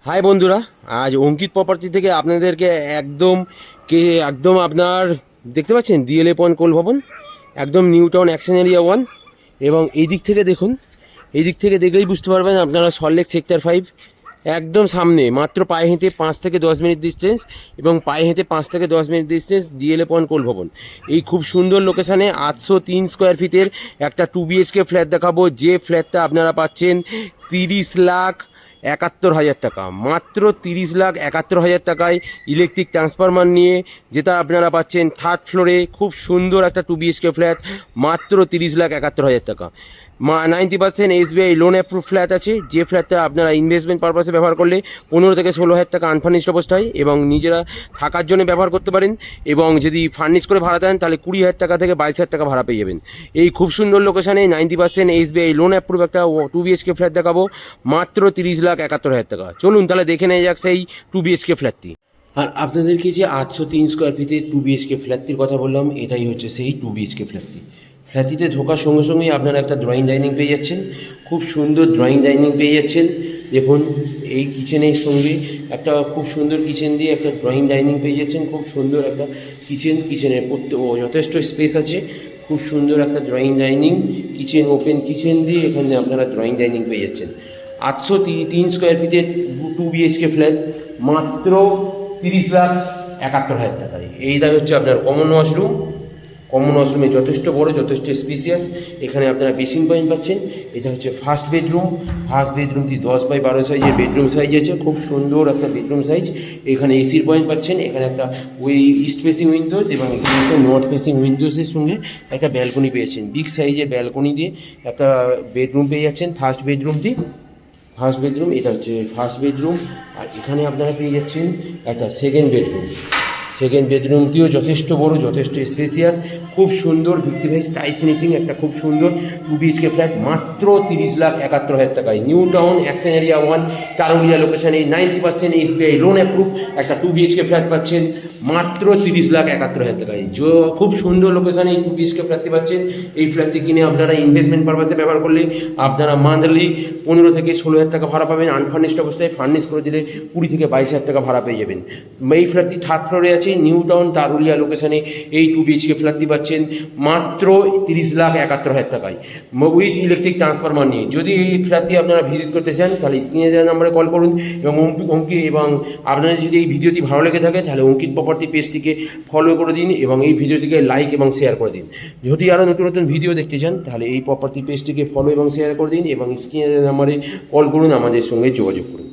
High বন্ধুরা, আজ অঙ্কিত property থেকে আপনাদেরকে একদম কে একদম আপনার দেখতে পাচ্ছেন ডিএলএ পয়েন্ট কোল ভবন, একদম নিউ টাউন অ্যাকশন এরিয়া 1। এবং এই দিক থেকে দেখুন, এই দিক থেকে দেখলেই বুঝতে পারবেন আপনারা সল্টলেক সেক্টর 5 একদম সামনে, মাত্র পায়ে হেঁটে 5 থেকে 10 মিনিট ডিস্টেন্স, এবং পায়ে হেঁটে 5 থেকে 10 মিনিট ডিস্টেন্স ডিএলএ পয়েন্ট কোল ভবন। এই খুব সুন্দর লোকেশানে 803 স্কোয়ার ফিটের একটা 2 BHK ফ্ল্যাট দেখাবো, যে ফ্ল্যাটটা আপনারা পাচ্ছেন 30,71,000 টাকা, মাত্র 30,71,000 টাকায় ইলেকট্রিক ট্রান্সফরমার নিয়ে, যেটা আপনারা পাচ্ছেন থার্ড ফ্লোরে। খুব সুন্দর একটা 2 BHK ফ্ল্যাট, মাত্র 30,71,000 টাকা। 90% SBI লোন অ্যাপ্রুভ ফ্ল্যাট আছে, যে ফ্ল্যাটটা আপনারা ইনভেস্টমেন্ট পারপাসে ব্যবহার করলে 15 থেকে 16,000 টাকা আনফার্নিশড অবস্থায় এবং নিজেরা থাকার জন্য ব্যবহার করতে পারেন। এবং যদি ফার্নিশ করে ভাড়া দেন তাহলে 20,000 টাকা থেকে 22,000 টাকা ভাড়া পেয়ে যাবেন। এই খুব সুন্দর লোকেশানে 90% SBI লোন অ্যাপ্রুভ একটা 2 BHK ফ্ল্যাট দেখাবো, মাত্র 30,71,000 টাকা। চলুন তাহলে দেখে নেওয়া যাক সেই 2 BHK ফ্ল্যাটটি। আর আপনাদেরকে যে 803 স্কোয়ার ফিটের 2 BHK ফ্ল্যাটটির কথা বললাম, এটাই হচ্ছে সেই 2 BHK ফ্ল্যাটটি। ফ্ল্যাটটিতে ঢোকার সঙ্গে সঙ্গেই আপনারা একটা ড্রয়িং ডাইনিং পেয়ে যাচ্ছেন, খুব সুন্দর ড্রয়িং ডাইনিং পেয়ে যাচ্ছেন। দেখুন, এই কিচেনের সঙ্গে একটা খুব সুন্দর কিচেন দিয়ে একটা ড্রয়িং ডাইনিং পেয়ে যাচ্ছেন, খুব সুন্দর একটা কিচেনের যথেষ্ট স্পেস আছে। খুব সুন্দর একটা drawing dining, kitchen, open kitchen দিয়ে এখানে আপনারা ড্রয়িং ডাইনিং পেয়ে যাচ্ছেন। 803 স্কোয়ার ফিটের 2 BHK ফ্ল্যাট, মাত্র 30,71,000 টাকায়। এইটা হচ্ছে আপনার কমন ওয়াশরুম। কমন ওয়াশরুমে যথেষ্ট বড়, যথেষ্ট স্পেসিয়াস। এখানে আপনারা বেসিং পয়েন্ট পাচ্ছেন। এটা হচ্ছে ফার্স্ট বেডরুম। ফার্স্ট বেডরুমটি 10x12 সাইজের বেডরুম সাইজ আছে, খুব সুন্দর একটা বেডরুম সাইজ। এখানে এসির পয়েন্ট পাচ্ছেন। এখানে একটা ইস্ট ফেসিং উইন্ডোজ এবং এখানে একটা নর্থ ফেসিং উইন্ডোজের সঙ্গে একটা ব্যালকনি পেয়েছেন। বিগ সাইজের ব্যালকনি দিয়ে একটা বেডরুম পেয়ে যাচ্ছেন। ফার্স্ট বেডরুম, এটা হচ্ছে ফার্স্ট বেডরুম। আর এখানে আপনারা পেয়ে যাচ্ছেন একটা সেকেন্ড বেডরুমটিও যথেষ্ট বড়, যথেষ্ট স্পেসিয়াস, খুব সুন্দর ভিক্টিভাইজ টাইস ফিনিশিং একটা খুব সুন্দর 2 BHK ফ্ল্যাট, মাত্র 30,71,000 টাকায়। নিউ টাউন অ্যাকশন এরিয়া 1 টারুলিয়া লোকেশানে 90% SBI লোন অ্যাপ্রুভ একটা 2 BHK ফ্ল্যাট পাচ্ছেন, মাত্র 30,71,000 টাকায়। খুব সুন্দর লোকেশানে এই 2 BHK ফ্ল্যাটটি পাচ্ছেন। এই ফ্ল্যাটটি কিনে আপনারা ইনভেস্টমেন্ট পারপাসে ব্যবহার করলে আপনারা মান্থলি 15 থেকে 16,000 টাকা ভাড়া পাবেন। আনফার্নিশড অবস্থায় ফার্নিশ করে দিলে 20 থেকে 22,000 টাকা ভাড়া পেয়ে যাবেন। এই ফ্ল্যাটটি থার্ড ফ্লোরে আছে, নিউ টাউন টারুলিয়া লোকেশানে এই 2 BHK ফ্ল্যাটটি পাচ্ছেন মাত্র 30,71,000 টাকায়, উইথ ইলেকট্রিক ট্রান্সফরমার নিয়ে। যদি এই ফ্ল্যাটটি আপনারা ভিজিট করতে চান তাহলে স্ক্রিনে দেওয়া নাম্বারে কল করুন। এবং এবং আপনাদের যদি এই ভিডিওটি ভালো লেগে থাকে তাহলে অঙ্কিত প্রপার্টি পেজটিকে ফলো করে দিন এবং এই ভিডিওটিকে লাইক এবং শেয়ার করে দিন। যদি আরও নতুন নতুন ভিডিও দেখতে চান তাহলে এই প্রপার্টি পেজটিকে ফলো এবং শেয়ার করে দিন এবং স্ক্রিনে দেওয়া নাম্বারে কল করুন, আমাদের সঙ্গে যোগাযোগ করুন।